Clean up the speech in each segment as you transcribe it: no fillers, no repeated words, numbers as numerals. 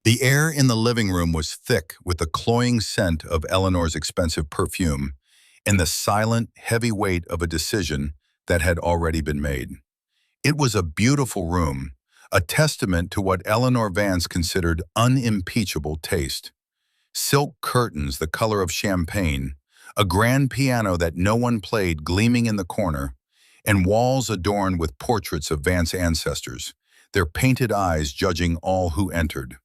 The air in the living room was thick with the cloying scent of Eleanor's expensive perfume and the silent, heavy weight of a decision that had already been made. It was a beautiful room, a testament to what Eleanor Vance considered unimpeachable taste. Silk curtains the color of champagne, a grand piano that no one played gleaming in the corner, and walls adorned with portraits of Vance ancestors, their painted eyes judging all who entered.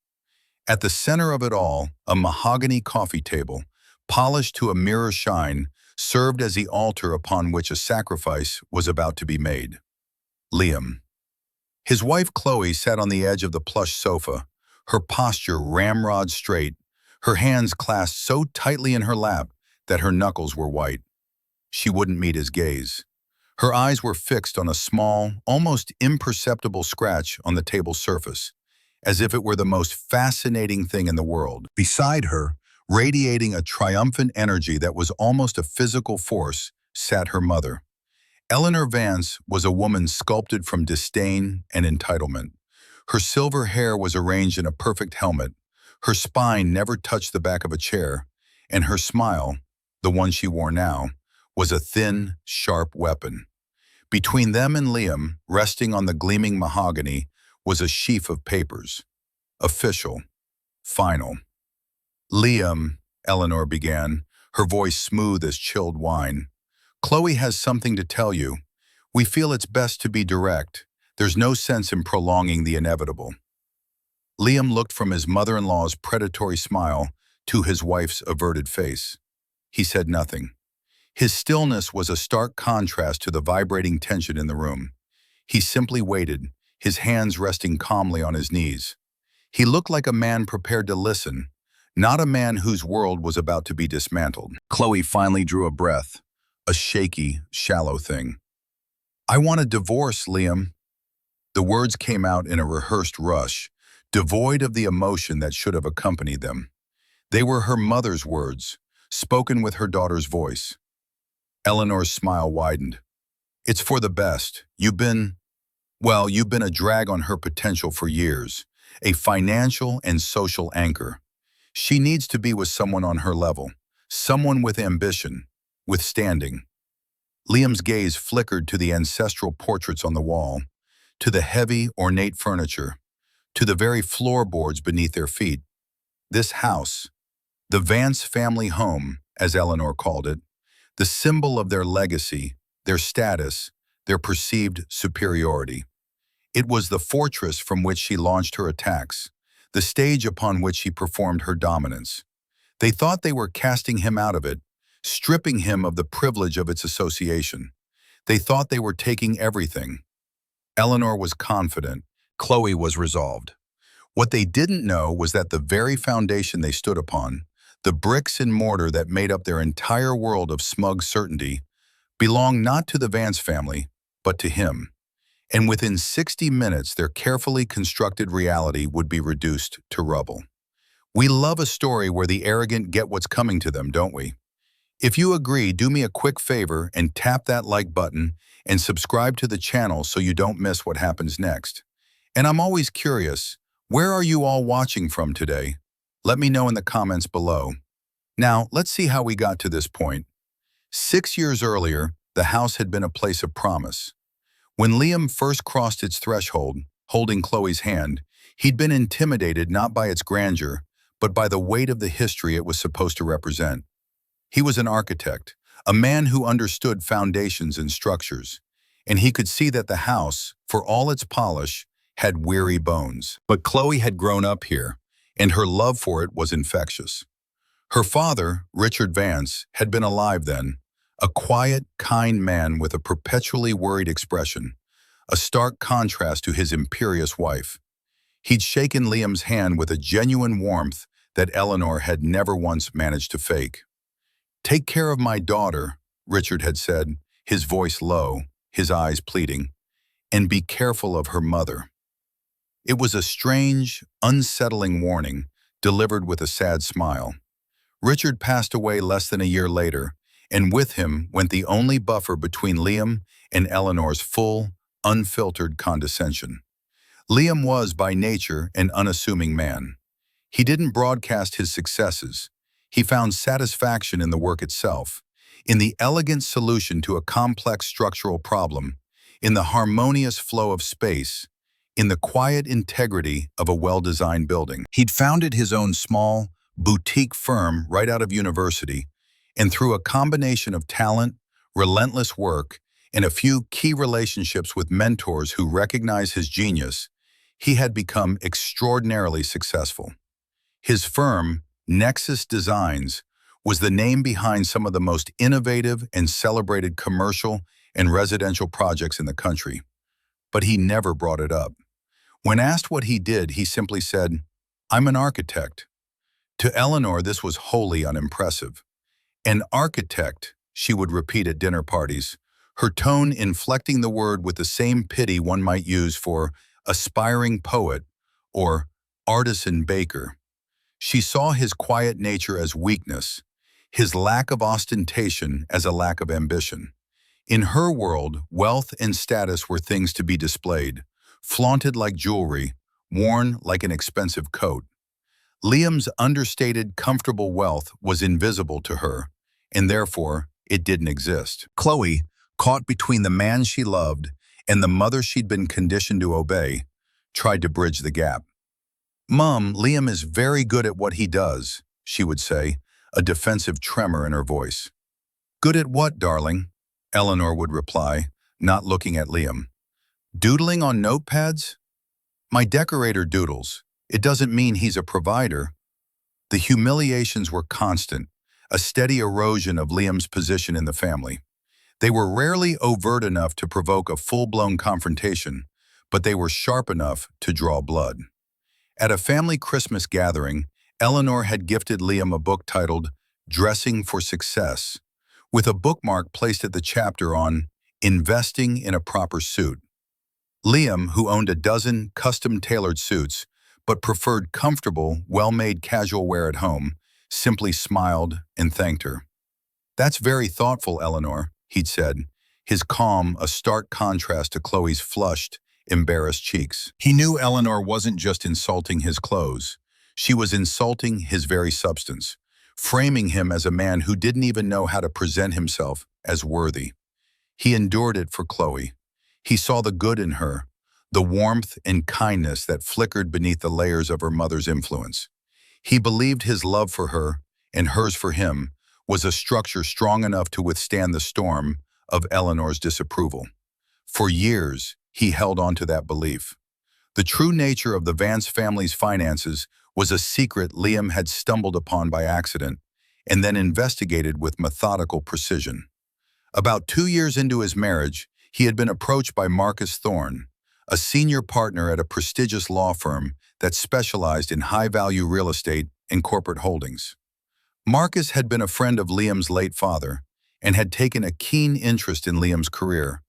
At the center of it all, a mahogany coffee table, polished to a mirror shine, served as the altar upon which a sacrifice was about to be made. Liam. His wife Chloe sat on the edge of the plush sofa, her posture ramrod straight, her hands clasped so tightly in her lap that her knuckles were white. She wouldn't meet his gaze. Her eyes were fixed on a small, almost imperceptible scratch on the table's surface, as if it were the most fascinating thing in the world. Beside her, radiating a triumphant energy that was almost a physical force, sat her mother. Eleanor Vance was a woman sculpted from disdain and entitlement. Her silver hair was arranged in a perfect helmet, her spine never touched the back of a chair, and her smile, the one she wore now, was a thin, sharp weapon. Between them and Liam, resting on the gleaming mahogany, was a sheaf of papers. Official. Final. Liam, Eleanor began, her voice smooth as chilled wine. Chloe has something to tell you. We feel it's best to be direct. There's no sense in prolonging the inevitable. Liam looked from his mother-in-law's predatory smile to his wife's averted face. He said nothing. His stillness was a stark contrast to the vibrating tension in the room. He simply waited, his hands resting calmly on his knees. He looked like a man prepared to listen, not a man whose world was about to be dismantled. Chloe finally drew a breath, a shaky, shallow thing. "I want a divorce, Liam." The words came out in a rehearsed rush, devoid of the emotion that should have accompanied them. They were her mother's words, spoken with her daughter's voice. Eleanor's smile widened. "It's for the best. You've been a drag on her potential for years, a financial and social anchor. She needs to be with someone on her level, someone with ambition, with standing." Liam's gaze flickered to the ancestral portraits on the wall, to the heavy, ornate furniture, to the very floorboards beneath their feet. This house, the Vance family home, as Eleanor called it, the symbol of their legacy, their status, their perceived superiority. It was the fortress from which she launched her attacks, the stage upon which she performed her dominance. They thought they were casting him out of it, stripping him of the privilege of its association. They thought they were taking everything. Eleanor was confident. Chloe was resolved. What they didn't know was that the very foundation they stood upon, the bricks and mortar that made up their entire world of smug certainty, belonged not to the Vance family, but to him. And within 60 minutes, their carefully constructed reality would be reduced to rubble. We love a story where the arrogant get what's coming to them, don't we? If you agree, do me a quick favor and tap that like button and subscribe to the channel so you don't miss what happens next. And I'm always curious, where are you all watching from today? Let me know in the comments below. Now, let's see how we got to this point. 6 years earlier, the house had been a place of promise. When Liam first crossed its threshold, holding Chloe's hand, he'd been intimidated not by its grandeur, but by the weight of the history it was supposed to represent. He was an architect, a man who understood foundations and structures, and he could see that the house, for all its polish, had weary bones. But Chloe had grown up here, and her love for it was infectious. Her father, Richard Vance, had been alive then, a quiet, kind man with a perpetually worried expression, a stark contrast to his imperious wife. He'd shaken Liam's hand with a genuine warmth that Eleanor had never once managed to fake. "Take care of my daughter," Richard had said, his voice low, his eyes pleading, "and be careful of her mother." It was a strange, unsettling warning, delivered with a sad smile. Richard passed away less than a year later, and with him went the only buffer between Liam and Eleanor's full, unfiltered condescension. Liam was, by nature, an unassuming man. He didn't broadcast his successes. He found satisfaction in the work itself, in the elegant solution to a complex structural problem, in the harmonious flow of space, in the quiet integrity of a well-designed building. He'd founded his own small, boutique firm right out of university, and through a combination of talent, relentless work, and a few key relationships with mentors who recognized his genius, he had become extraordinarily successful. His firm, Nexus Designs, was the name behind some of the most innovative and celebrated commercial and residential projects in the country. But he never brought it up. When asked what he did, he simply said, "I'm an architect." To Eleanor, this was wholly unimpressive. "An architect," she would repeat at dinner parties, her tone inflecting the word with the same pity one might use for aspiring poet or artisan baker. She saw his quiet nature as weakness, his lack of ostentation as a lack of ambition. In her world, wealth and status were things to be displayed, flaunted like jewelry, worn like an expensive coat. Liam's understated, comfortable wealth was invisible to her, and therefore, it didn't exist. Chloe, caught between the man she loved and the mother she'd been conditioned to obey, tried to bridge the gap. "Mom, Liam is very good at what he does," she would say, a defensive tremor in her voice. "Good at what, darling?" Eleanor would reply, not looking at Liam. "Doodling on notepads? My decorator doodles. It doesn't mean he's a provider." The humiliations were constant, a steady erosion of Liam's position in the family. They were rarely overt enough to provoke a full-blown confrontation, but they were sharp enough to draw blood. At a family Christmas gathering, Eleanor had gifted Liam a book titled Dressing for Success, with a bookmark placed at the chapter on investing in a proper suit. Liam, who owned a dozen custom-tailored suits, but preferred comfortable, well-made casual wear at home, simply smiled and thanked her. "That's very thoughtful, Eleanor," he'd said, his calm a stark contrast to Chloe's flushed, embarrassed cheeks. He knew Eleanor wasn't just insulting his clothes. She was insulting his very substance, framing him as a man who didn't even know how to present himself as worthy. He endured it for Chloe. He saw the good in her, the warmth and kindness that flickered beneath the layers of her mother's influence. He believed his love for her, and hers for him, was a structure strong enough to withstand the storm of Eleanor's disapproval. For years, he held on to that belief. The true nature of the Vance family's finances was a secret Liam had stumbled upon by accident and then investigated with methodical precision. About 2 years into his marriage, he had been approached by Marcus Thorne, a senior partner at a prestigious law firm that specialized in high-value real estate and corporate holdings. Marcus had been a friend of Liam's late father and had taken a keen interest in Liam's career,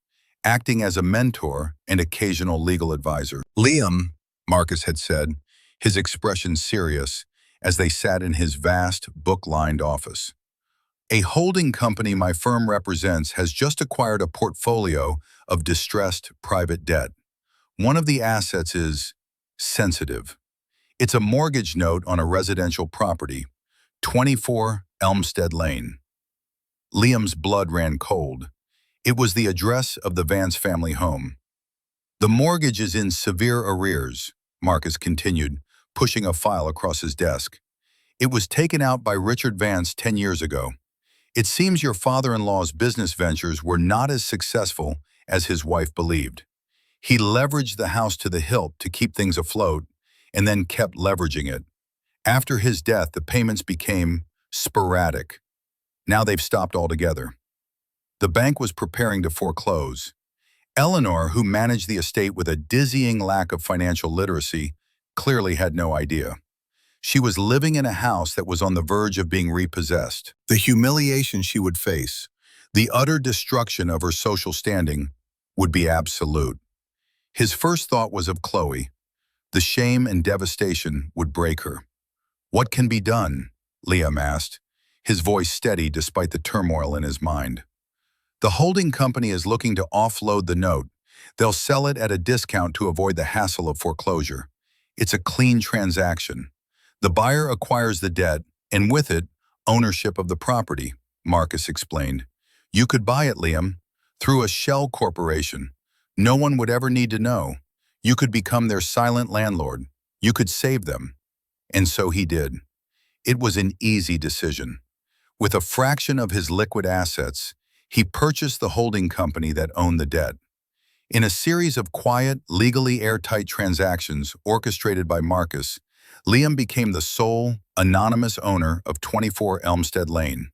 acting as a mentor and occasional legal advisor. "Liam," Marcus had said, his expression serious, as they sat in his vast, book-lined office. "A holding company my firm represents has just acquired a portfolio of distressed private debt. One of the assets is sensitive. It's a mortgage note on a residential property, 24 Elmstead Lane." Liam's blood ran cold. It was the address of the Vance family home. "The mortgage is in severe arrears," Marcus continued, pushing a file across his desk. "It was taken out by Richard Vance 10 years ago. It seems your father-in-law's business ventures were not as successful as his wife believed. He leveraged the house to the hilt to keep things afloat, and then kept leveraging it. After his death, the payments became sporadic. Now they've stopped altogether. The bank was preparing to foreclose. Eleanor, who managed the estate with a dizzying lack of financial literacy, clearly had no idea. She was living in a house that was on the verge of being repossessed. The humiliation she would face, the utter destruction of her social standing, would be absolute. His first thought was of Chloe. The shame and devastation would break her. "What can be done?" Liam asked, his voice steady despite the turmoil in his mind. "The holding company is looking to offload the note. They'll sell it at a discount to avoid the hassle of foreclosure. It's a clean transaction. The buyer acquires the debt, and with it, ownership of the property, Marcus explained. You could buy it, Liam, through a shell corporation. No one would ever need to know. You could become their silent landlord. You could save them. And so he did. It was an easy decision. With a fraction of his liquid assets, he purchased the holding company that owned the debt. In a series of quiet, legally airtight transactions orchestrated by Marcus, Liam became the sole, anonymous owner of 24 Elmstead Lane.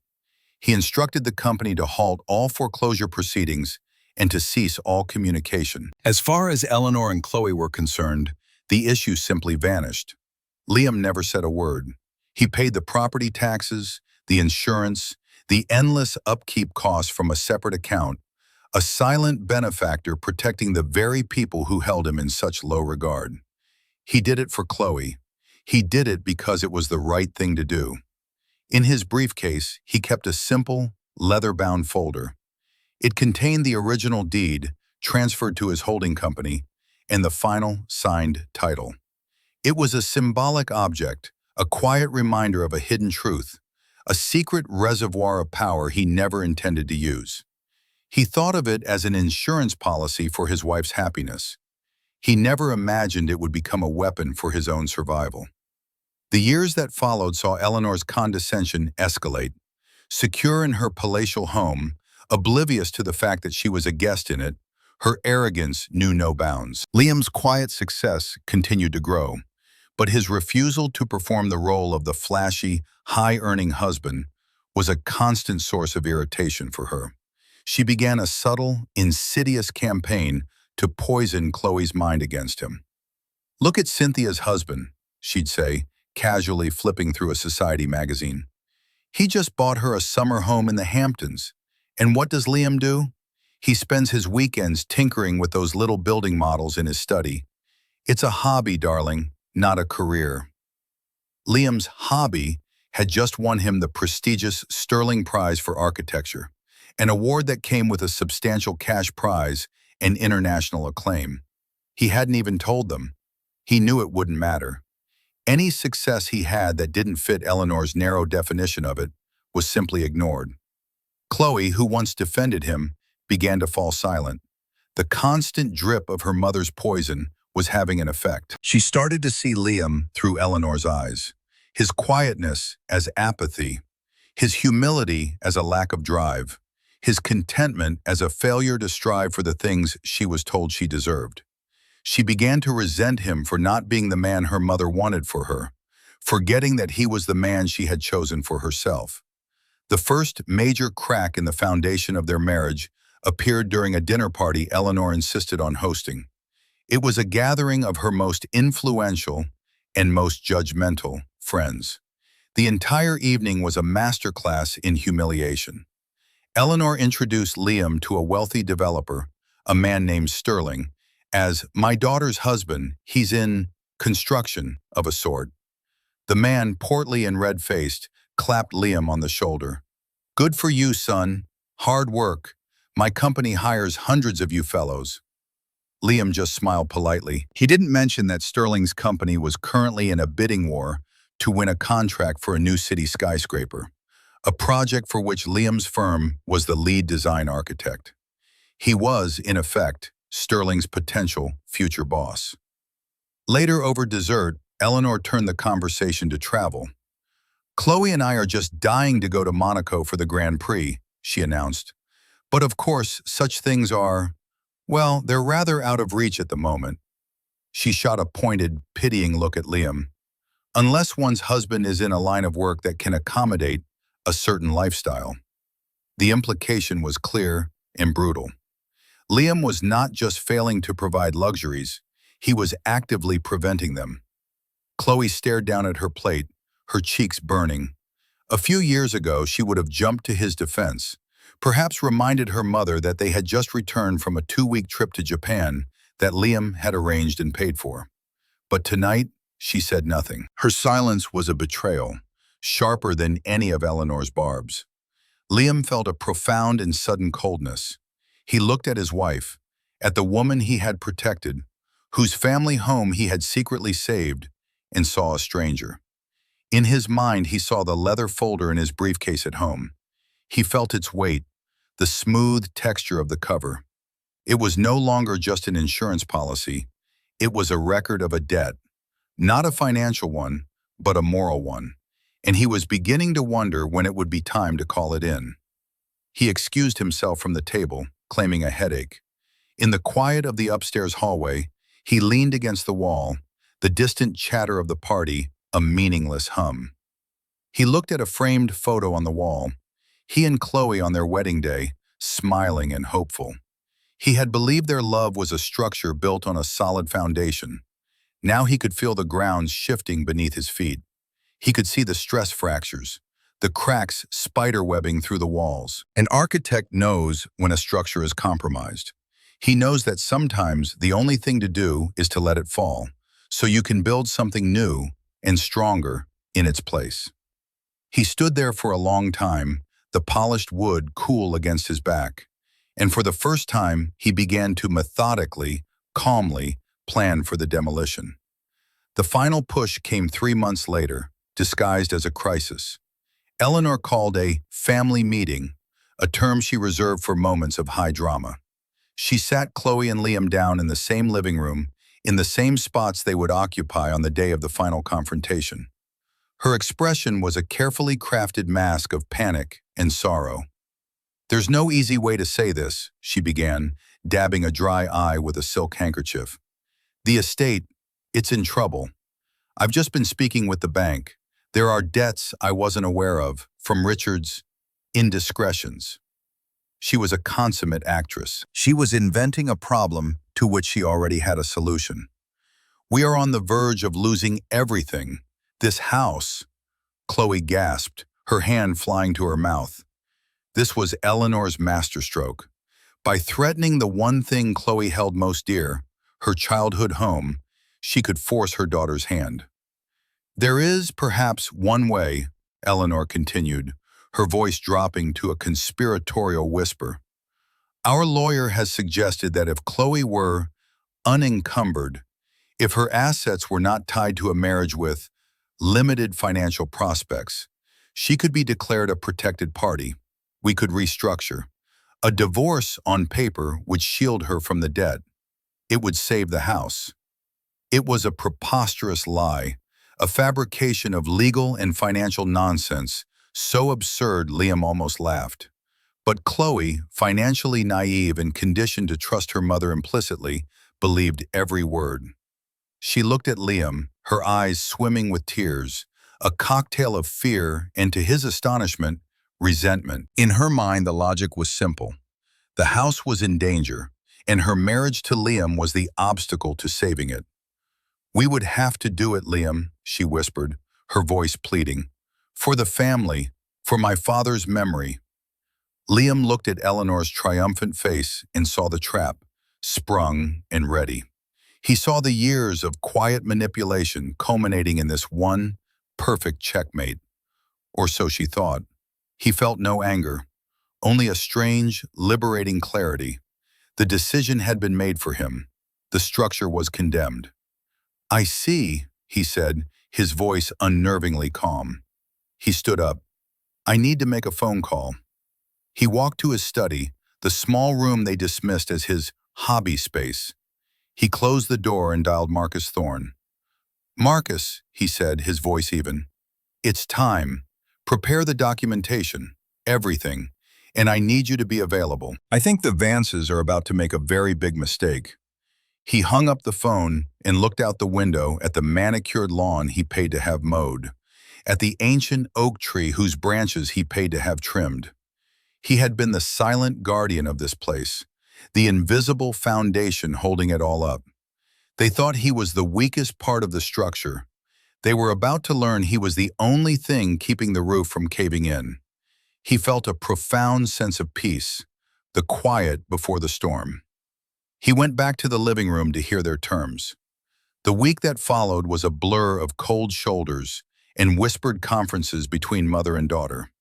He instructed the company to halt all foreclosure proceedings and to cease all communication. As far as Eleanor and Chloe were concerned, the issue simply vanished. Liam never said a word. He paid the property taxes, the insurance, the endless upkeep costs from a separate account, a silent benefactor protecting the very people who held him in such low regard. He did it for Chloe. He did it because it was the right thing to do. In his briefcase, he kept a simple, leather-bound folder. It contained the original deed, transferred to his holding company, and the final signed title. It was a symbolic object, a quiet reminder of a hidden truth, a secret reservoir of power he never intended to use. He thought of it as an insurance policy for his wife's happiness. He never imagined it would become a weapon for his own survival. The years that followed saw Eleanor's condescension escalate. Secure in her palatial home, oblivious to the fact that she was a guest in it, her arrogance knew no bounds. Liam's quiet success continued to grow, but his refusal to perform the role of the flashy, high-earning husband was a constant source of irritation for her. She began a subtle, insidious campaign to poison Chloe's mind against him. "Look at Cynthia's husband," she'd say, casually flipping through a society magazine. "He just bought her a summer home in the Hamptons. And what does Liam do? He spends his weekends tinkering with those little building models in his study. It's a hobby, darling, not a career." Liam's hobby had just won him the prestigious Sterling Prize for Architecture, an award that came with a substantial cash prize and international acclaim. He hadn't even told them. He knew it wouldn't matter. Any success he had that didn't fit Eleanor's narrow definition of it was simply ignored. Chloe, who once defended him, began to fall silent. The constant drip of her mother's poison was having an effect. She started to see Liam through Eleanor's eyes, his quietness as apathy, his humility as a lack of drive, his contentment as a failure to strive for the things she was told she deserved. She began to resent him for not being the man her mother wanted for her, forgetting that he was the man she had chosen for herself. The first major crack in the foundation of their marriage appeared during a dinner party Eleanor insisted on hosting. It was a gathering of her most influential and most judgmental friends. The entire evening was a masterclass in humiliation. Eleanor introduced Liam to a wealthy developer, a man named Sterling, as "my daughter's husband. He's in construction of a sort." The man, portly and red-faced, clapped Liam on the shoulder. "Good for you, son. Hard work. My company hires hundreds of you fellows." Liam just smiled politely. He didn't mention that Sterling's company was currently in a bidding war to win a contract for a new city skyscraper, a project for which Liam's firm was the lead design architect. He was, in effect, Sterling's potential future boss. Later, over dessert, Eleanor turned the conversation to travel. "Chloe and I are just dying to go to Monaco for the Grand Prix," she announced. "But of course, such things are, well, they're rather out of reach at the moment." She shot a pointed, pitying look at Liam. "Unless one's husband is in a line of work that can accommodate a certain lifestyle." The implication was clear and brutal. Liam was not just failing to provide luxuries, he was actively preventing them. Chloe stared down at her plate, her cheeks burning. A few years ago, she would have jumped to his defense, perhaps reminded her mother that they had just returned from a 2-week trip to Japan that Liam had arranged and paid for. But tonight, she said nothing. Her silence was a betrayal, sharper than any of Eleanor's barbs. Liam felt a profound and sudden coldness. He looked at his wife, at the woman he had protected, whose family home he had secretly saved, and saw a stranger. In his mind, he saw the leather folder in his briefcase at home. He felt its weight, the smooth texture of the cover. It was no longer just an insurance policy. It was a record of a debt, not a financial one, but a moral one. And he was beginning to wonder when it would be time to call it in. He excused himself from the table, claiming a headache. In the quiet of the upstairs hallway, he leaned against the wall, the distant chatter of the party a meaningless hum. He looked at a framed photo on the wall, he and Chloe on their wedding day, smiling and hopeful. He had believed their love was a structure built on a solid foundation. Now he could feel the ground shifting beneath his feet. He could see the stress fractures, the cracks spiderwebbing through the walls. An architect knows when a structure is compromised. He knows that sometimes the only thing to do is to let it fall, so you can build something new and stronger in its place. He stood there for a long time, the polished wood cool against his back. And for the first time, he began to methodically, calmly plan for the demolition. The final push came 3 months later, disguised as a crisis. Eleanor called a family meeting, a term she reserved for moments of high drama. She sat Chloe and Liam down in the same living room, in the same spots they would occupy on the day of the final confrontation. Her expression was a carefully crafted mask of panic and sorrow. "There's no easy way to say this," she began, dabbing a dry eye with a silk handkerchief. "The estate, it's in trouble. I've just been speaking with the bank. There are debts I wasn't aware of from Richard's indiscretions." She was a consummate actress. She was inventing a problem to which she already had a solution. "We are on the verge of losing everything. This house," Chloe gasped, her hand flying to her mouth. This was Eleanor's masterstroke. By threatening the one thing Chloe held most dear, her childhood home, she could force her daughter's hand. "There is perhaps one way," Eleanor continued, her voice dropping to a conspiratorial whisper. "Our lawyer has suggested that if Chloe were unencumbered, if her assets were not tied to a marriage with limited financial prospects, she could be declared a protected party. We could restructure. A divorce on paper would shield her from the debt. It would save the house." It was a preposterous lie, a fabrication of legal and financial nonsense, so absurd Liam almost laughed. But Chloe, financially naive and conditioned to trust her mother implicitly, believed every word. She looked at Liam, her eyes swimming with tears, a cocktail of fear and, to his astonishment, resentment. In her mind, the logic was simple. The house was in danger, and her marriage to Liam was the obstacle to saving it. "We would have to do it, Liam," she whispered, her voice pleading. "For the family, for my father's memory." Liam looked at Eleanor's triumphant face and saw the trap, sprung and ready. He saw the years of quiet manipulation culminating in this one perfect checkmate. Or so she thought. He felt no anger, only a strange, liberating clarity. The decision had been made for him. The structure was condemned. "I see," he said, his voice unnervingly calm. He stood up. "I need to make a phone call." He walked to his study, the small room they dismissed as his hobby space. He closed the door and dialed Marcus Thorne. "Marcus," he said, his voice even, "it's time. Prepare the documentation, everything, and I need you to be available. I think the Vances are about to make a very big mistake." He hung up the phone and looked out the window at the manicured lawn he paid to have mowed, at the ancient oak tree whose branches he paid to have trimmed. He had been the silent guardian of this place, the invisible foundation holding it all up. They thought he was the weakest part of the structure. They were about to learn he was the only thing keeping the roof from caving in. He felt a profound sense of peace, the quiet before the storm. He went back to the living room to hear their terms. The week that followed was a blur of cold shoulders and whispered conferences between mother and daughter.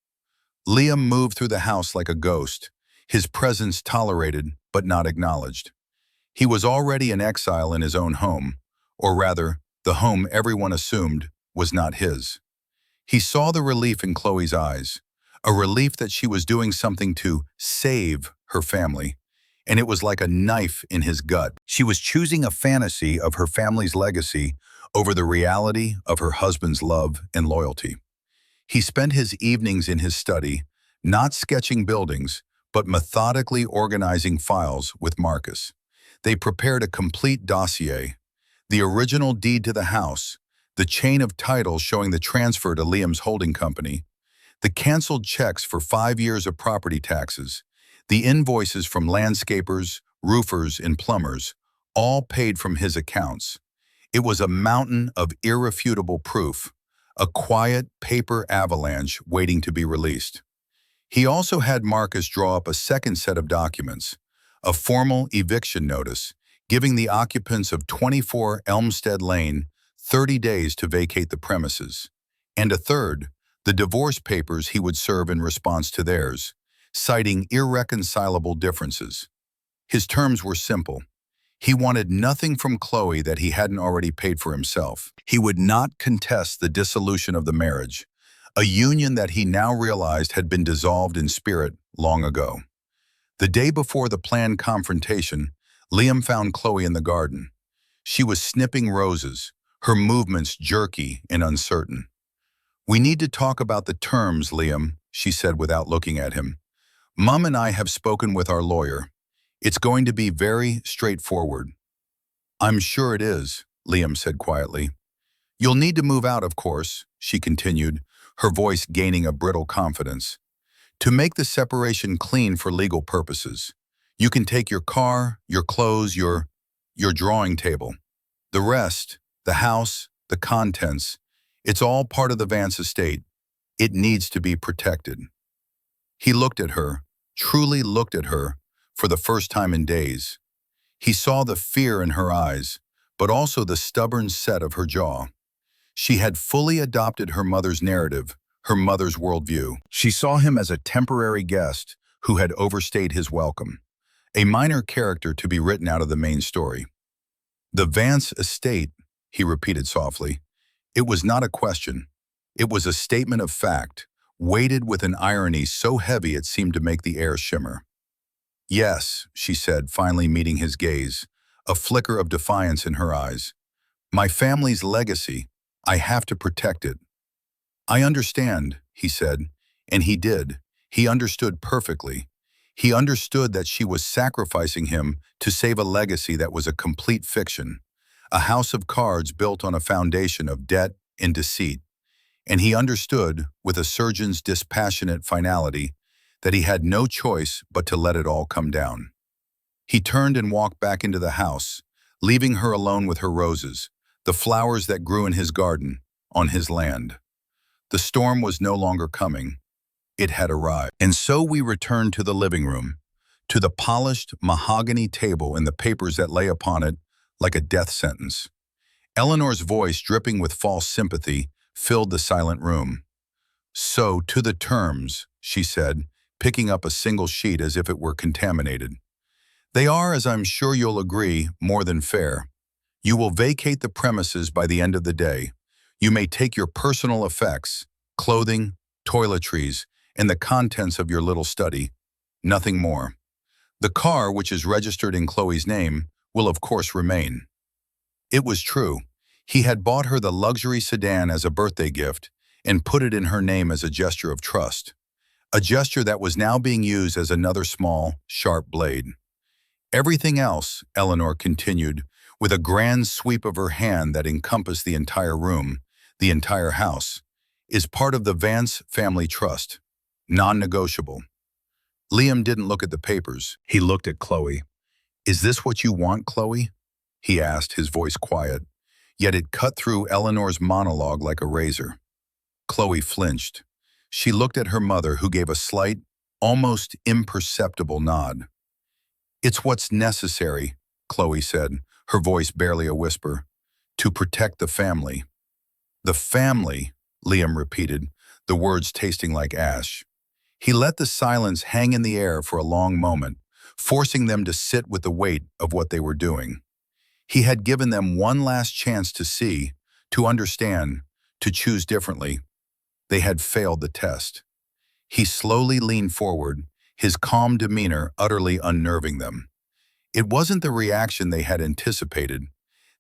Liam moved through the house like a ghost, his presence tolerated but not acknowledged. He was already an exile in his own home, or rather, the home everyone assumed was not his. He saw the relief in Chloe's eyes, a relief that she was doing something to save her family, and it was like a knife in his gut. She was choosing a fantasy of her family's legacy over the reality of her husband's love and loyalty. He spent his evenings in his study, not sketching buildings, but methodically organizing files with Marcus. They prepared a complete dossier, the original deed to the house, the chain of titles showing the transfer to Liam's holding company, the canceled checks for 5 years of property taxes, the invoices from landscapers, roofers, and plumbers, all paid from his accounts. It was a mountain of irrefutable proof, a quiet paper avalanche waiting to be released. He also had Marcus draw up a second set of documents, a formal eviction notice, giving the occupants of 24 Elmstead Lane 30 days to vacate the premises, and a third, the divorce papers he would serve in response to theirs, citing irreconcilable differences. His terms were simple. He wanted nothing from Chloe that he hadn't already paid for himself. He would not contest the dissolution of the marriage, a union that he now realized had been dissolved in spirit long ago. The day before the planned confrontation, Liam found Chloe in the garden. She was snipping roses, her movements jerky and uncertain. "We need to talk about the terms, Liam," she said without looking at him. "Mum and I have spoken with our lawyer. It's going to be very straightforward." "I'm sure it is," Liam said quietly. "You'll need to move out, of course," she continued, her voice gaining a brittle confidence. "To make the separation clean for legal purposes. You can take your car, your clothes, your drawing table. The rest, the house, the contents, it's all part of the Vance estate. It needs to be protected." He looked at her, truly looked at her, for the first time in days. He saw the fear in her eyes, but also the stubborn set of her jaw. She had fully adopted her mother's narrative, her mother's worldview. She saw him as a temporary guest who had overstayed his welcome, a minor character to be written out of the main story. "The Vance estate," he repeated softly. It was not a question. It was a statement of fact, weighted with an irony so heavy it seemed to make the air shimmer. "Yes," she said, finally meeting his gaze, a flicker of defiance in her eyes. "My family's legacy. I have to protect it." "I understand," he said, and he did. He understood perfectly. He understood that she was sacrificing him to save a legacy that was a complete fiction, a house of cards built on a foundation of debt and deceit. And he understood, with a surgeon's dispassionate finality, that he had no choice but to let it all come down. He turned and walked back into the house, leaving her alone with her roses, the flowers that grew in his garden, on his land. The storm was no longer coming. It had arrived. And so we returned to the living room, to the polished mahogany table and the papers that lay upon it like a death sentence. Eleanor's voice, dripping with false sympathy, filled the silent room. "So, to the terms," she said, picking up a single sheet as if it were contaminated. "They are, as I'm sure you'll agree, more than fair. You will vacate the premises by the end of the day. You may take your personal effects, clothing, toiletries, and the contents of your little study. Nothing more. The car, which is registered in Chloe's name, will of course remain." It was true. He had bought her the luxury sedan as a birthday gift and put it in her name as a gesture of trust, a gesture that was now being used as another small, sharp blade. "Everything else," Eleanor continued, with a grand sweep of her hand that encompassed the entire room, the entire house, "is part of the Vance family trust, non-negotiable." Liam didn't look at the papers. He looked at Chloe. "Is this what you want, Chloe?" he asked, his voice quiet, yet it cut through Eleanor's monologue like a razor. Chloe flinched. She looked at her mother, who gave a slight, almost imperceptible nod. "It's what's necessary," Chloe said, her voice barely a whisper, "to protect the family." "The family," Liam repeated, the words tasting like ash. He let the silence hang in the air for a long moment, forcing them to sit with the weight of what they were doing. He had given them one last chance to see, to understand, to choose differently. They had failed the test. He slowly leaned forward, his calm demeanor utterly unnerving them. It wasn't the reaction they had anticipated.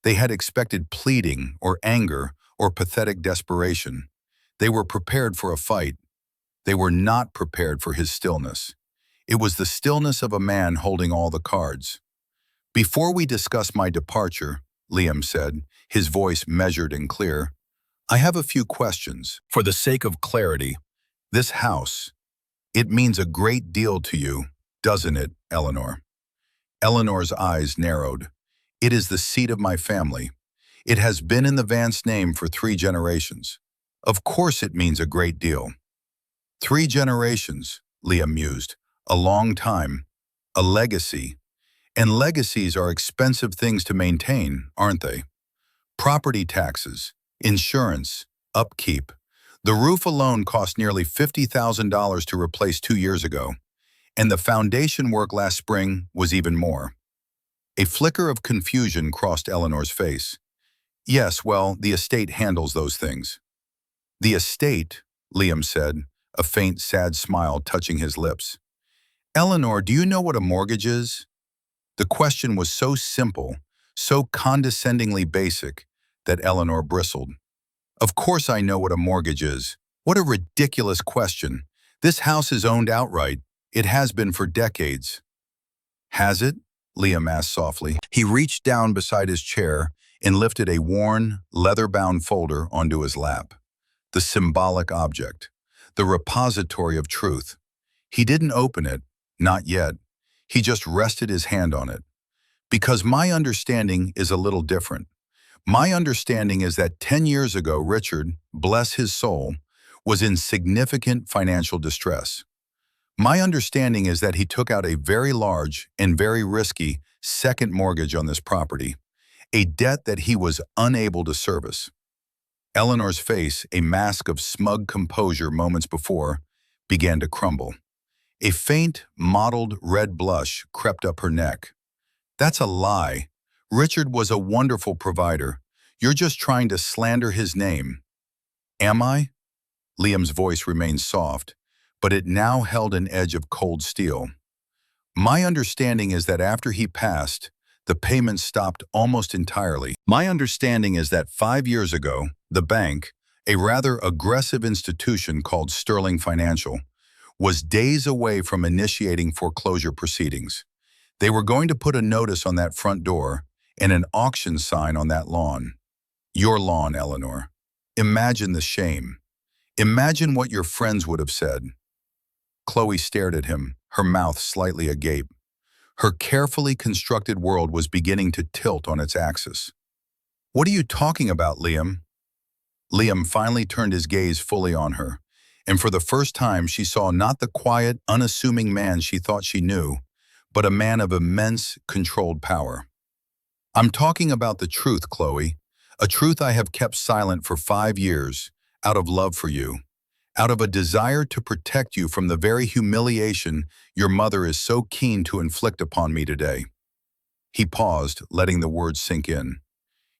They had expected pleading or anger or pathetic desperation. They were prepared for a fight. They were not prepared for his stillness. It was the stillness of a man holding all the cards. "Before we discuss my departure," Liam said, his voice measured and clear, "I have a few questions. For the sake of clarity, this house, it means a great deal to you, doesn't it, Eleanor?" Eleanor's eyes narrowed. "It is the seat of my family. It has been in the Vance name for 3 generations. Of course it means a great deal." 3 generations, Liam mused. A long time. A legacy. And legacies are expensive things to maintain, aren't they? Property taxes, insurance, upkeep. The roof alone cost nearly $50,000 to replace 2 years ago, and the foundation work last spring was even more. A flicker of confusion crossed Eleanor's face. "Yes, well, the estate handles those things." "The estate," Liam said, a faint, sad smile touching his lips. "Eleanor, do you know what a mortgage is?" The question was so simple, so condescendingly basic, that Eleanor bristled. "Of course I know what a mortgage is. What a ridiculous question. This house is owned outright. It has been for decades." "Has it?" Liam asked softly. He reached down beside his chair and lifted a worn, leather-bound folder onto his lap. The symbolic object. The repository of truth. He didn't open it, not yet. He just rested his hand on it. "Because my understanding is a little different. My understanding is that 10 years ago, Richard, bless his soul, was in significant financial distress. My understanding is that he took out a very large and very risky second mortgage on this property, a debt that he was unable to service." Eleanor's face, a mask of smug composure moments before, began to crumble. A faint, mottled red blush crept up her neck. "That's a lie. Richard was a wonderful provider. You're just trying to slander his name." "Am I?" Liam's voice remained soft, but it now held an edge of cold steel. "My understanding is that after he passed, the payments stopped almost entirely. My understanding is that 5 years ago, the bank, a rather aggressive institution called Sterling Financial, was days away from initiating foreclosure proceedings. They were going to put a notice on that front door and an auction sign on that lawn. Your lawn, Eleanor. Imagine the shame. Imagine what your friends would have said." Chloe stared at him, her mouth slightly agape. Her carefully constructed world was beginning to tilt on its axis. "What are you talking about, Liam?" Liam finally turned his gaze fully on her, and for the first time she saw not the quiet, unassuming man she thought she knew, but a man of immense, controlled power. "I'm talking about the truth, Chloe, a truth I have kept silent for 5 years, out of love for you, out of a desire to protect you from the very humiliation your mother is so keen to inflict upon me today." He paused, letting the words sink in.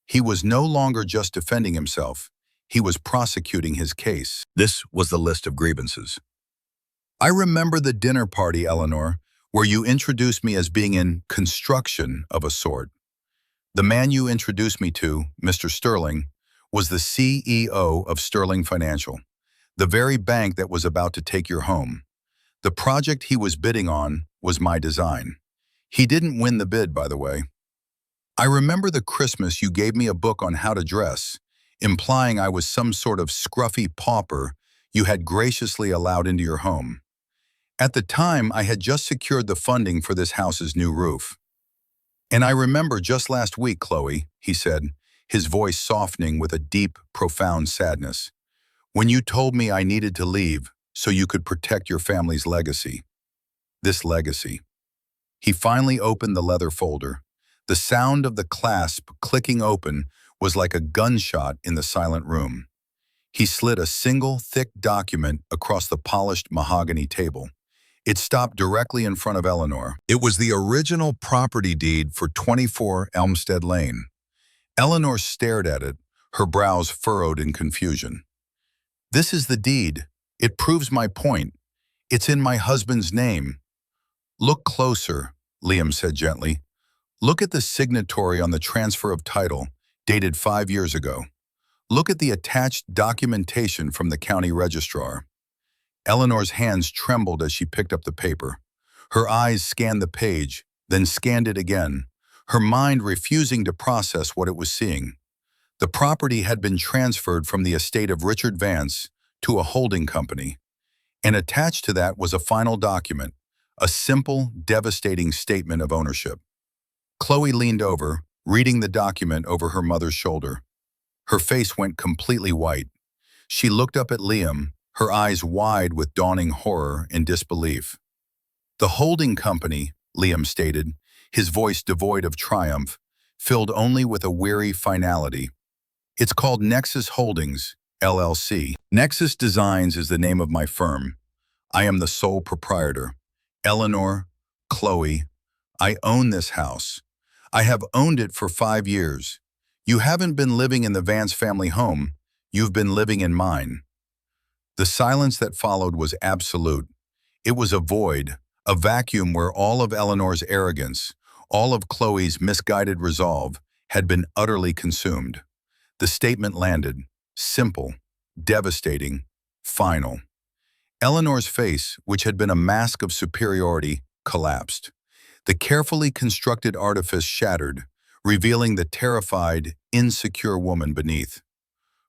He was no longer just defending himself. He was prosecuting his case. This was the list of grievances. "I remember the dinner party, Eleanor, where you introduced me as being in construction of a sort. The man you introduced me to, Mr. Sterling, was the CEO of Sterling Financial, the very bank that was about to take your home. The project he was bidding on was my design. He didn't win the bid, by the way. I remember the Christmas you gave me a book on how to dress, implying I was some sort of scruffy pauper you had graciously allowed into your home. At the time, I had just secured the funding for this house's new roof. And I remember just last week, Chloe," he said, his voice softening with a deep, profound sadness, "when you told me I needed to leave so you could protect your family's legacy. This legacy." He finally opened the leather folder. The sound of the clasp clicking open was like a gunshot in the silent room. He slid a single, thick document across the polished mahogany table. It stopped directly in front of Eleanor. It was the original property deed for 24 Elmstead Lane. Eleanor stared at it, her brows furrowed in confusion. This is the deed. It proves my point. It's in my husband's name. Look closer, Liam said gently. Look at the signatory on the transfer of title, dated 5 years ago. Look at the attached documentation from the county registrar. Eleanor's hands trembled as she picked up the paper. Her eyes scanned the page, then scanned it again, her mind refusing to process what it was seeing. The property had been transferred from the estate of Richard Vance to a holding company, and attached to that was a final document, a simple, devastating statement of ownership. Chloe leaned over, reading the document over her mother's shoulder. Her face went completely white. She looked up at Liam, her eyes wide with dawning horror and disbelief. The holding company, Liam stated, his voice devoid of triumph, filled only with a weary finality. It's called Nexus Holdings, LLC. Nexus Designs is the name of my firm. I am the sole proprietor. Eleanor, Chloe, I own this house. I have owned it for 5 years. You haven't been living in the Vance family home. You've been living in mine. The silence that followed was absolute. It was a void, a vacuum where all of Eleanor's arrogance, all of Chloe's misguided resolve, had been utterly consumed. The statement landed, simple, devastating, final. Eleanor's face, which had been a mask of superiority, collapsed. The carefully constructed artifice shattered, revealing the terrified, insecure woman beneath.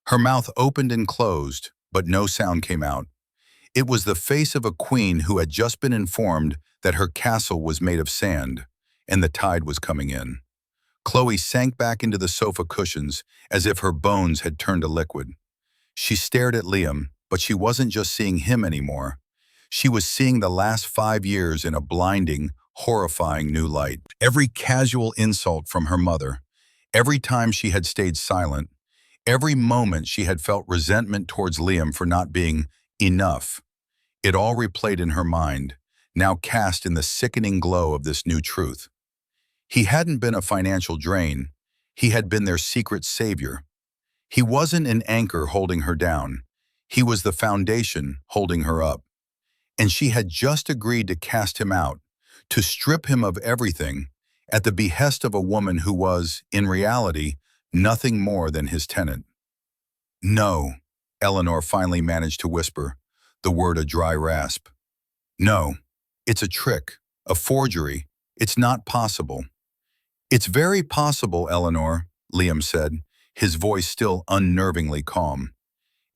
Her mouth opened and closed, but no sound came out. It was the face of a queen who had just been informed that her castle was made of sand, and the tide was coming in. Chloe sank back into the sofa cushions as if her bones had turned to liquid. She stared at Liam, but she wasn't just seeing him anymore. She was seeing the last 5 years in a blinding, horrifying new light. Every casual insult from her mother, every time she had stayed silent, every moment she had felt resentment towards Liam for not being enough, it all replayed in her mind, now cast in the sickening glow of this new truth. He hadn't been a financial drain. He had been their secret savior. He wasn't an anchor holding her down. He was the foundation holding her up. And she had just agreed to cast him out, to strip him of everything, at the behest of a woman who was, in reality, nothing more than his tenant. No, Eleanor finally managed to whisper, the word a dry rasp. No, it's a trick, a forgery. It's not possible. It's very possible, Eleanor, Liam said, his voice still unnervingly calm.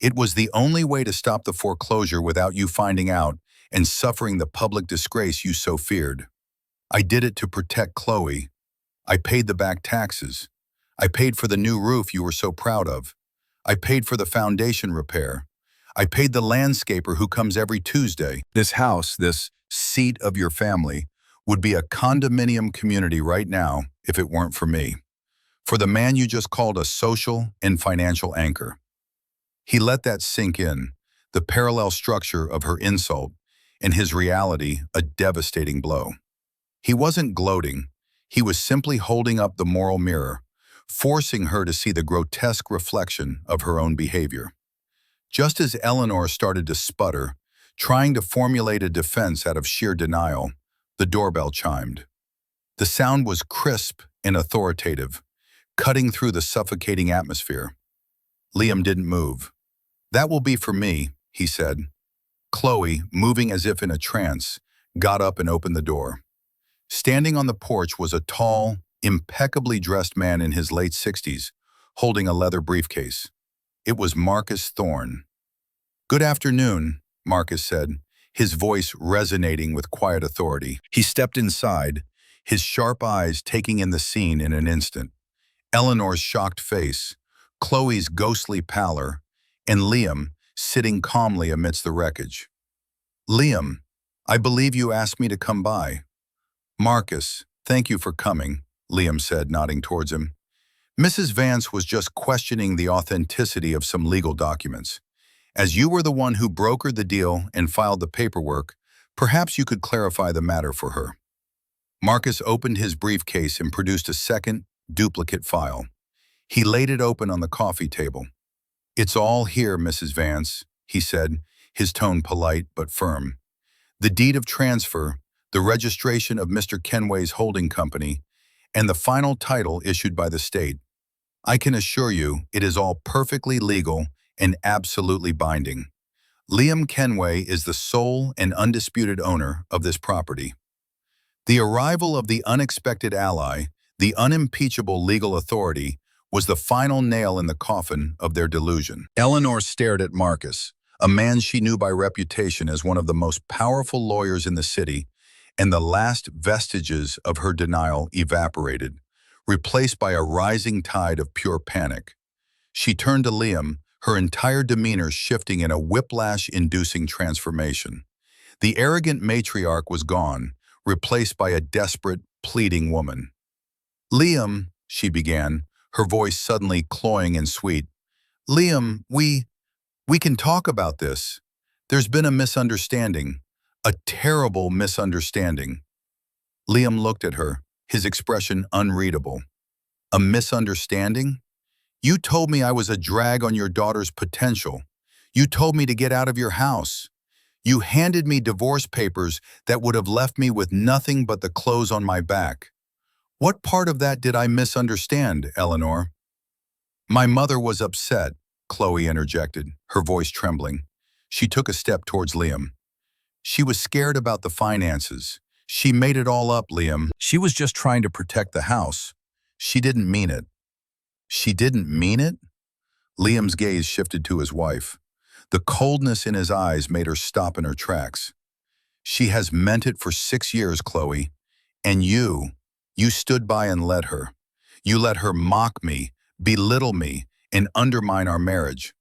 It was the only way to stop the foreclosure without you finding out and suffering the public disgrace you so feared. I did it to protect Chloe. I paid the back taxes. I paid for the new roof you were so proud of. I paid for the foundation repair. I paid the landscaper who comes every Tuesday. This house, this seat of your family, would be a condominium community right now if it weren't for me. For the man you just called a social and financial anchor. He let that sink in, the parallel structure of her insult, and his reality a devastating blow. He wasn't gloating. He was simply holding up the moral mirror, forcing her to see the grotesque reflection of her own behavior. Just as Eleanor started to sputter, trying to formulate a defense out of sheer denial, the doorbell chimed. The sound was crisp and authoritative, cutting through the suffocating atmosphere. Liam didn't move. That will be for me, he said. Chloe, moving as if in a trance, got up and opened the door. Standing on the porch was a tall, impeccably dressed man in his late 60s, holding a leather briefcase. It was Marcus Thorne. Good afternoon, Marcus said, his voice resonating with quiet authority. He stepped inside, his sharp eyes taking in the scene in an instant. Eleanor's shocked face, Chloe's ghostly pallor, and Liam sitting calmly amidst the wreckage. Liam, I believe you asked me to come by. Marcus, thank you for coming, Liam said, nodding towards him. Mrs. Vance was just questioning the authenticity of some legal documents. As you were the one who brokered the deal and filed the paperwork, perhaps you could clarify the matter for her. Marcus opened his briefcase and produced a second, duplicate file. He laid it open on the coffee table. It's all here, Mrs. Vance, he said, his tone polite but firm. The deed of transfer, the registration of Mr. Kenway's holding company, and the final title issued by the state. I can assure you it is all perfectly legal and absolutely binding. Liam Kenway is the sole and undisputed owner of this property. The arrival of the unexpected ally, the unimpeachable legal authority, was the final nail in the coffin of their delusion. Eleanor stared at Marcus, a man she knew by reputation as one of the most powerful lawyers in the city, and the last vestiges of her denial evaporated, replaced by a rising tide of pure panic. She turned to Liam, her entire demeanor shifting in a whiplash-inducing transformation. The arrogant matriarch was gone, replaced by a desperate, pleading woman. "Liam," she began, her voice suddenly cloying and sweet. "Liam, we can talk about this. There's been a misunderstanding, a terrible misunderstanding." Liam looked at her, his expression unreadable. "A misunderstanding? You told me I was a drag on your daughter's potential. You told me to get out of your house. You handed me divorce papers that would have left me with nothing but the clothes on my back. What part of that did I misunderstand, Eleanor?" "My mother was upset," Chloe interjected, her voice trembling. She took a step towards Liam. "She was scared about the finances. She made it all up, Liam. She was just trying to protect the house. She didn't mean it." "She didn't mean it?" Liam's gaze shifted to his wife. The coldness in his eyes made her stop in her tracks. "She has meant it for 6 years, Chloe. And you stood by and let her. You let her mock me, belittle me, and undermine our marriage.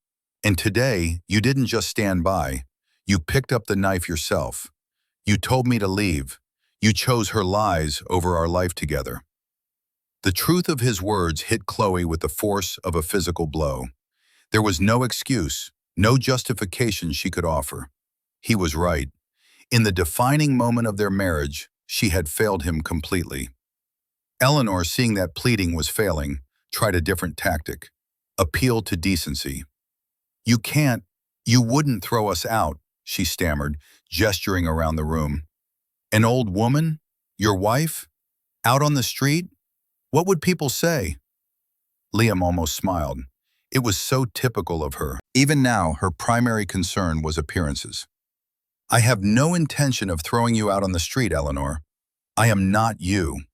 And today, you didn't just stand by. You picked up the knife yourself. You told me to leave. You chose her lies over our life together." The truth of his words hit Chloe with the force of a physical blow. There was no excuse, no justification she could offer. He was right. In the defining moment of their marriage, she had failed him completely. Eleanor, seeing that pleading was failing, tried a different tactic. Appeal to decency. You wouldn't throw us out," she stammered, gesturing around the room. "An old woman? Your wife? Out on the street? What would people say?" Liam almost smiled. It was so typical of her. Even now, her primary concern was appearances. "I have no intention of throwing you out on the street, Eleanor. I am not you."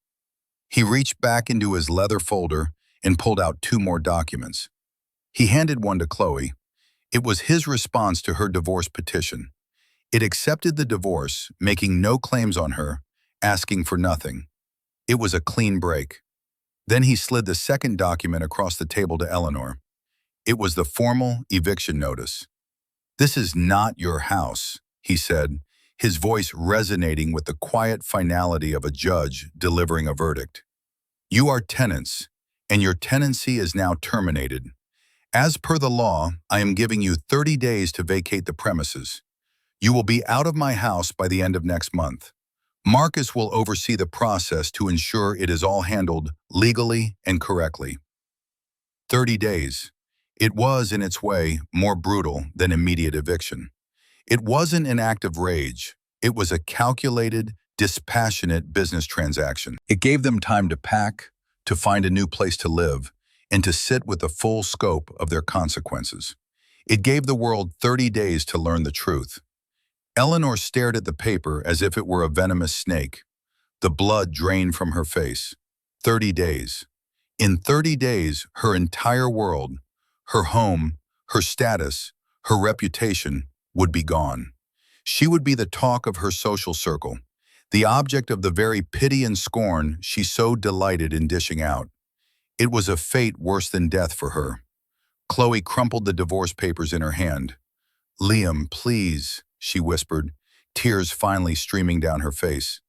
He reached back into his leather folder and pulled out 2 more documents. He handed one to Chloe. It was his response to her divorce petition. It accepted the divorce, making no claims on her, asking for nothing. It was a clean break. Then he slid the second document across the table to Eleanor. It was the formal eviction notice. "This is not your house," he said, his voice resonating with the quiet finality of a judge delivering a verdict. "You are tenants, and your tenancy is now terminated. As per the law, I am giving you 30 days to vacate the premises. You will be out of my house by the end of next month. Marcus will oversee the process to ensure it is all handled legally and correctly." 30 days. It was, in its way, more brutal than immediate eviction. It wasn't an act of rage. It was a calculated, dispassionate business transaction. It gave them time to pack, to find a new place to live, and to sit with the full scope of their consequences. It gave the world 30 days to learn the truth. Eleanor stared at the paper as if it were a venomous snake. The blood drained from her face. 30 days. In 30 days, her entire world, her home, her status, her reputation, would be gone. She would be the talk of her social circle, the object of the very pity and scorn she so delighted in dishing out. It was a fate worse than death for her. Chloe crumpled the divorce papers in her hand. "Liam, please," she whispered, tears finally streaming down her face.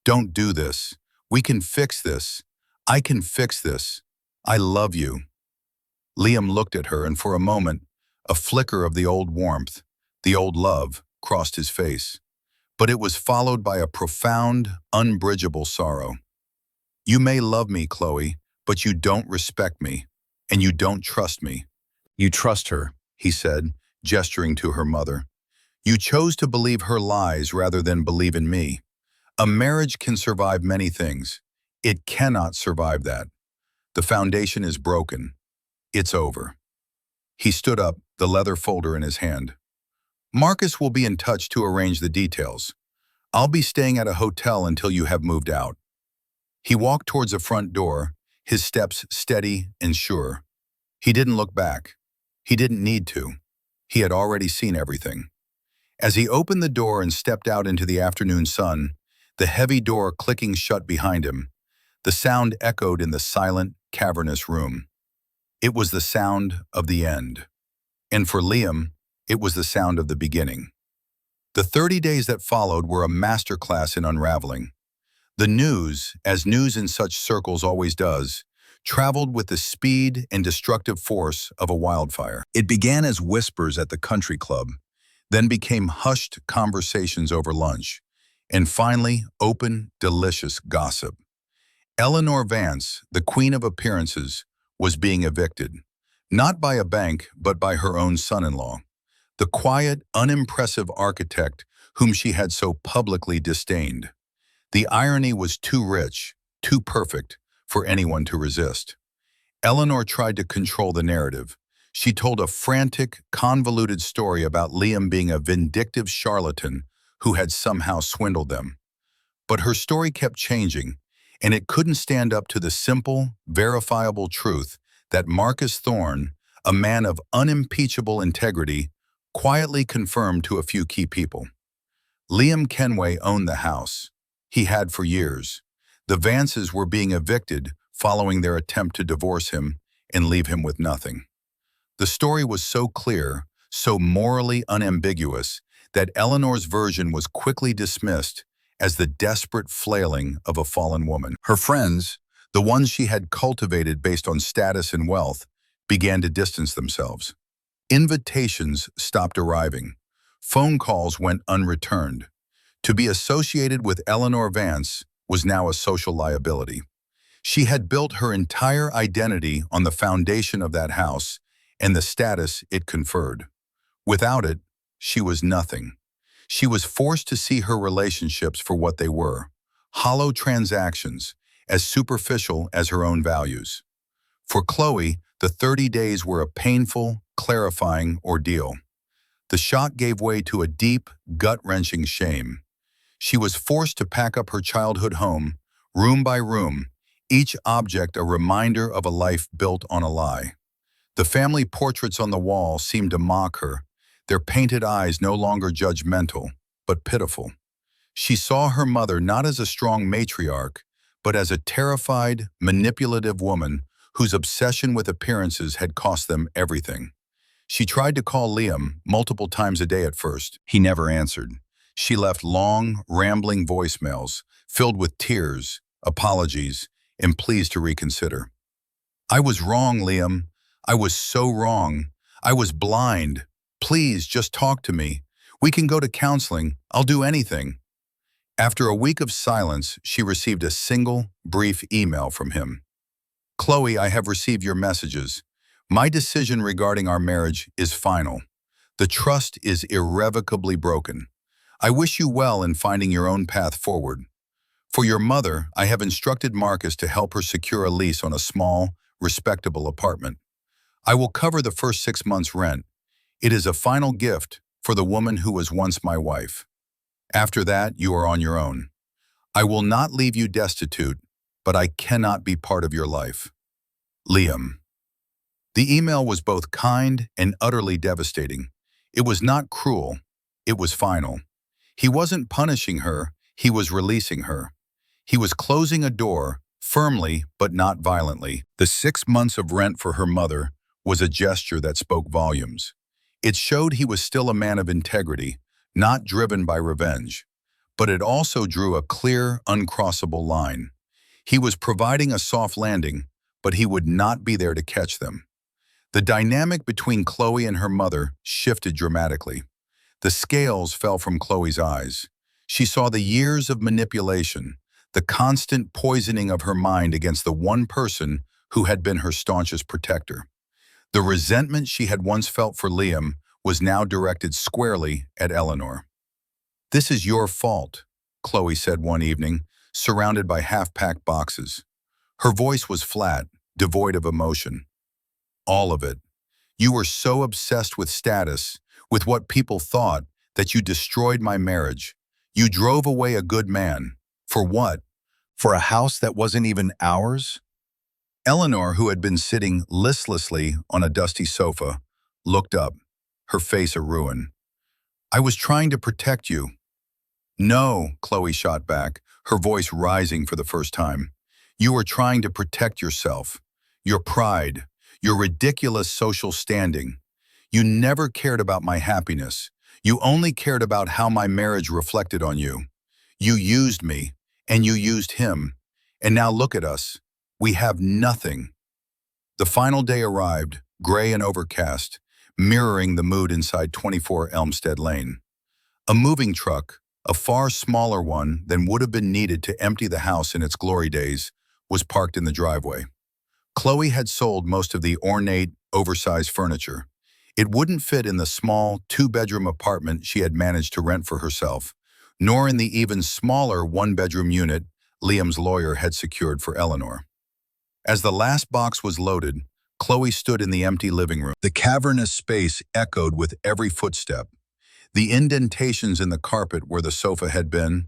"Don't do this. We can fix this. I can fix this. I love you." Liam looked at her, and for a moment, a flicker of the old warmth, the old love, crossed his face. But it was followed by a profound, unbridgeable sorrow. "You may love me, Chloe, but you don't respect me, and you don't trust me." "You trust her," he said, gesturing to her mother. You chose to believe her lies rather than believe in me. A marriage can survive many things. It cannot survive that. The foundation is broken. It's over. He stood up, the leather folder in his hand. Marcus will be in touch to arrange the details. I'll be staying at a hotel until you have moved out. He walked towards the front door, his steps steady and sure. He didn't look back. He didn't need to. He had already seen everything. As he opened the door and stepped out into the afternoon sun, the heavy door clicking shut behind him, the sound echoed in the silent, cavernous room. It was the sound of the end. And for Liam, it was the sound of the beginning. The 30 days that followed were a masterclass in unraveling. The news, as news in such circles always does, traveled with the speed and destructive force of a wildfire. It began as whispers at the country club, then became hushed conversations over lunch, and finally open, delicious gossip. Eleanor Vance, the queen of appearances, was being evicted, not by a bank but by her own son-in-law, the quiet, unimpressive architect whom she had so publicly disdained. The irony was too rich, too perfect, for anyone to resist. Eleanor tried to control the narrative. She told a frantic, convoluted story about Liam being a vindictive charlatan who had somehow swindled them. But her story kept changing, and it couldn't stand up to the simple, verifiable truth that Marcus Thorne, a man of unimpeachable integrity, quietly confirmed to a few key people. Liam Kenway owned the house. He had for years. The Vances were being evicted following their attempt to divorce him and leave him with nothing. The story was so clear, so morally unambiguous, that Eleanor's version was quickly dismissed as the desperate flailing of a fallen woman. Her friends, the ones she had cultivated based on status and wealth, began to distance themselves. Invitations stopped arriving. Phone calls went unreturned. To be associated with Eleanor Vance was now a social liability. She had built her entire identity on the foundation of that house and the status it conferred. Without it, she was nothing. She was forced to see her relationships for what they were, hollow transactions, as superficial as her own values. For Chloe, the 30 days were a painful, clarifying ordeal. The shock gave way to a deep, gut-wrenching shame. She was forced to pack up her childhood home, room by room, each object a reminder of a life built on a lie. The family portraits on the wall seemed to mock her, their painted eyes no longer judgmental, but pitiful. She saw her mother not as a strong matriarch, but as a terrified, manipulative woman whose obsession with appearances had cost them everything. She tried to call Liam multiple times a day at first. He never answered. She left long, rambling voicemails, filled with tears, apologies, and pleas to reconsider. I was wrong, Liam. I was so wrong. I was blind. Please, just talk to me. We can go to counseling. I'll do anything. After a week of silence, she received a single, brief email from him. Chloe, I have received your messages. My decision regarding our marriage is final. The trust is irrevocably broken. I wish you well in finding your own path forward. For your mother, I have instructed Marcus to help her secure a lease on a small, respectable apartment. I will cover the first 6 months' rent. It is a final gift for the woman who was once my wife. After that, you are on your own. I will not leave you destitute, but I cannot be part of your life. Liam. The email was both kind and utterly devastating. It was not cruel. It was final. He wasn't punishing her. He was releasing her. He was closing a door, firmly but not violently. The 6 months of rent for her mother was a gesture that spoke volumes. It showed he was still a man of integrity, not driven by revenge. But it also drew a clear, uncrossable line. He was providing a soft landing, but he would not be there to catch them. The dynamic between Chloe and her mother shifted dramatically. The scales fell from Chloe's eyes. She saw the years of manipulation, the constant poisoning of her mind against the one person who had been her staunchest protector. The resentment she had once felt for Liam was now directed squarely at Eleanor. "This is your fault," Chloe said one evening, surrounded by half-packed boxes. Her voice was flat, devoid of emotion. "All of it. You were so obsessed with status, with what people thought, that you destroyed my marriage. You drove away a good man. For what? For a house that wasn't even ours?" Eleanor, who had been sitting listlessly on a dusty sofa, looked up, her face a ruin. "I was trying to protect you." "No," Chloe shot back, her voice rising for the first time. "You were trying to protect yourself, your pride, your ridiculous social standing. You never cared about my happiness. You only cared about how my marriage reflected on you. You used me, and you used him. And now look at us. We have nothing." The final day arrived, gray and overcast, mirroring the mood inside 24 Elmstead Lane. A moving truck, a far smaller one than would have been needed to empty the house in its glory days, was parked in the driveway. Chloe had sold most of the ornate, oversized furniture. It wouldn't fit in the small, two-bedroom apartment she had managed to rent for herself, nor in the even smaller one-bedroom unit Liam's lawyer had secured for Eleanor. As the last box was loaded, Chloe stood in the empty living room. The cavernous space echoed with every footstep. The indentations in the carpet where the sofa had been,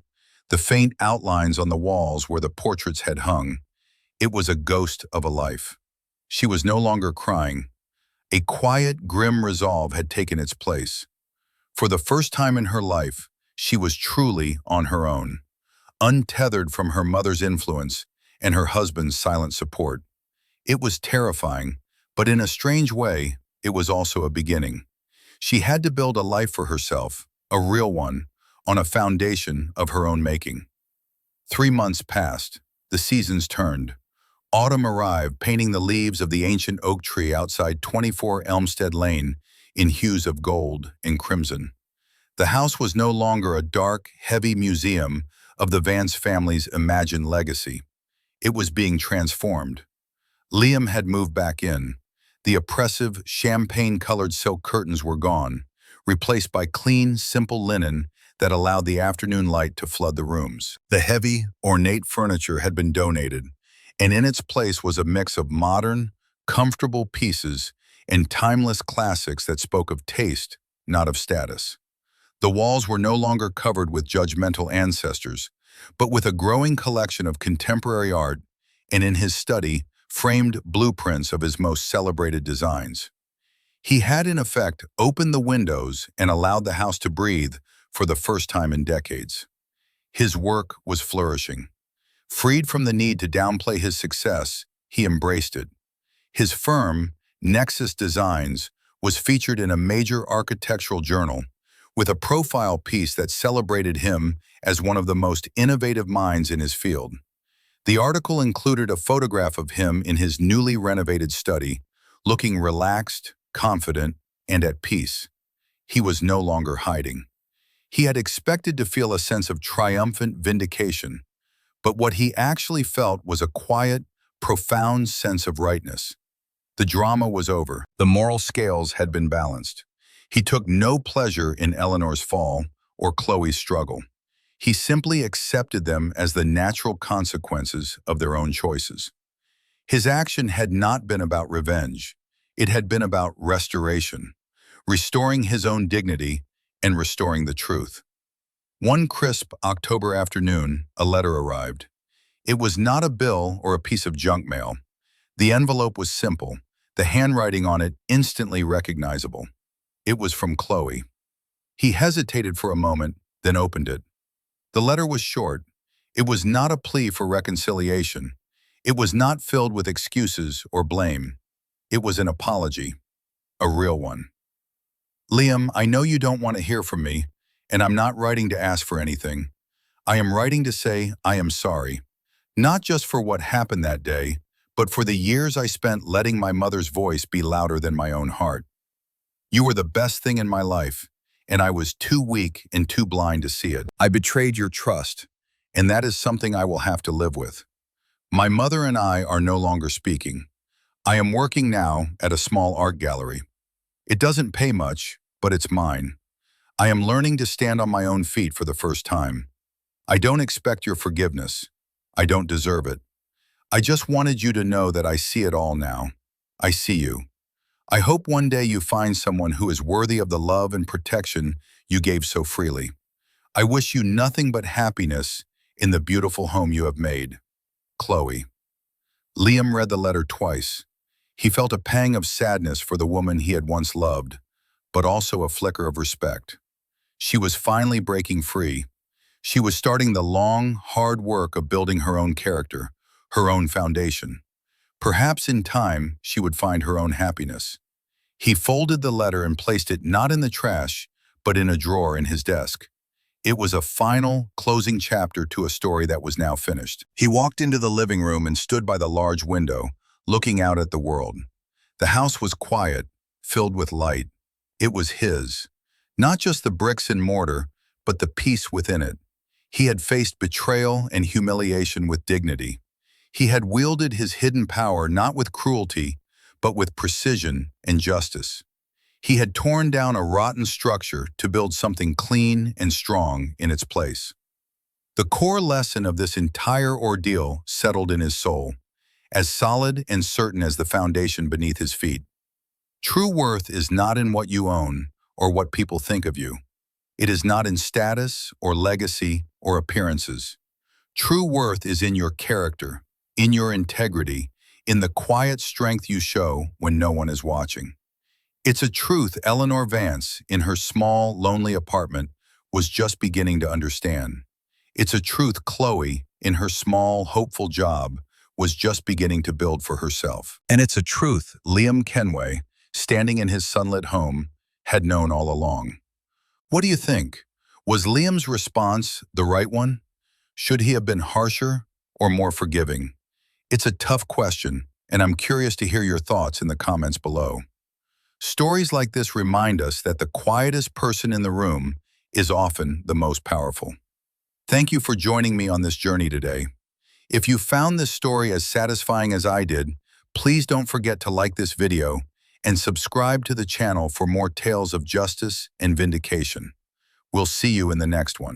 the faint outlines on the walls where the portraits had hung. It was a ghost of a life. She was no longer crying. A quiet, grim resolve had taken its place. For the first time in her life, she was truly on her own, untethered from her mother's influence and her husband's silent support. It was terrifying, but in a strange way, it was also a beginning. She had to build a life for herself, a real one, on a foundation of her own making. 3 months passed. The seasons turned. Autumn arrived, painting the leaves of the ancient oak tree outside 24 Elmstead Lane in hues of gold and crimson. The house was no longer a dark, heavy museum of the Vance family's imagined legacy. It was being transformed. Liam had moved back in. The oppressive, champagne-colored silk curtains were gone, replaced by clean, simple linen that allowed the afternoon light to flood the rooms. The heavy, ornate furniture had been donated, and in its place was a mix of modern, comfortable pieces and timeless classics that spoke of taste, not of status. The walls were no longer covered with judgmental ancestors, but with a growing collection of contemporary art, and in his study, framed blueprints of his most celebrated designs. He had, in effect, opened the windows and allowed the house to breathe for the first time in decades. His work was flourishing. Freed from the need to downplay his success, he embraced it. His firm, Nexus Designs, was featured in a major architectural journal, with a profile piece that celebrated him as one of the most innovative minds in his field. The article included a photograph of him in his newly renovated study, looking relaxed, confident, and at peace. He was no longer hiding. He had expected to feel a sense of triumphant vindication, but what he actually felt was a quiet, profound sense of rightness. The drama was over. The moral scales had been balanced. He took no pleasure in Eleanor's fall or Chloe's struggle. He simply accepted them as the natural consequences of their own choices. His action had not been about revenge. It had been about restoration, restoring his own dignity and restoring the truth. One crisp October afternoon, a letter arrived. It was not a bill or a piece of junk mail. The envelope was simple, the handwriting on it instantly recognizable. It was from Chloe. He hesitated for a moment, then opened it. The letter was short. It was not a plea for reconciliation. It was not filled with excuses or blame. It was an apology, a real one. "Liam, I know you don't want to hear from me, and I'm not writing to ask for anything. I am writing to say I am sorry, not just for what happened that day, but for the years I spent letting my mother's voice be louder than my own heart. You were the best thing in my life, and I was too weak and too blind to see it. I betrayed your trust, and that is something I will have to live with. My mother and I are no longer speaking. I am working now at a small art gallery. It doesn't pay much, but it's mine. I am learning to stand on my own feet for the first time. I don't expect your forgiveness. I don't deserve it. I just wanted you to know that I see it all now. I see you. I hope one day you find someone who is worthy of the love and protection you gave so freely. I wish you nothing but happiness in the beautiful home you have made. Chloe. Liam read the letter twice. He felt a pang of sadness for the woman he had once loved, but also a flicker of respect. She was finally breaking free. She was starting the long, hard work of building her own character, her own foundation. Perhaps in time, she would find her own happiness. He folded the letter and placed it not in the trash, but in a drawer in his desk. It was a final, closing chapter to a story that was now finished. He walked into the living room and stood by the large window, looking out at the world. The house was quiet, filled with light. It was his. Not just the bricks and mortar, but the peace within it. He had faced betrayal and humiliation with dignity. He had wielded his hidden power not with cruelty, but with precision and justice. He had torn down a rotten structure to build something clean and strong in its place. The core lesson of this entire ordeal settled in his soul, as solid and certain as the foundation beneath his feet. True worth is not in what you own or what people think of you. It is not in status or legacy or appearances. True worth is in your character, in your integrity, in the quiet strength you show when no one is watching. It's a truth Eleanor Vance, in her small, lonely apartment, was just beginning to understand. It's a truth Chloe, in her small, hopeful job, was just beginning to build for herself. And it's a truth Liam Kenway, standing in his sunlit home, had known all along. What do you think? Was Liam's response the right one? Should he have been harsher or more forgiving? It's a tough question, and I'm curious to hear your thoughts in the comments below. Stories like this remind us that the quietest person in the room is often the most powerful. Thank you for joining me on this journey today. If you found this story as satisfying as I did, please don't forget to like this video and subscribe to the channel for more tales of justice and vindication. We'll see you in the next one.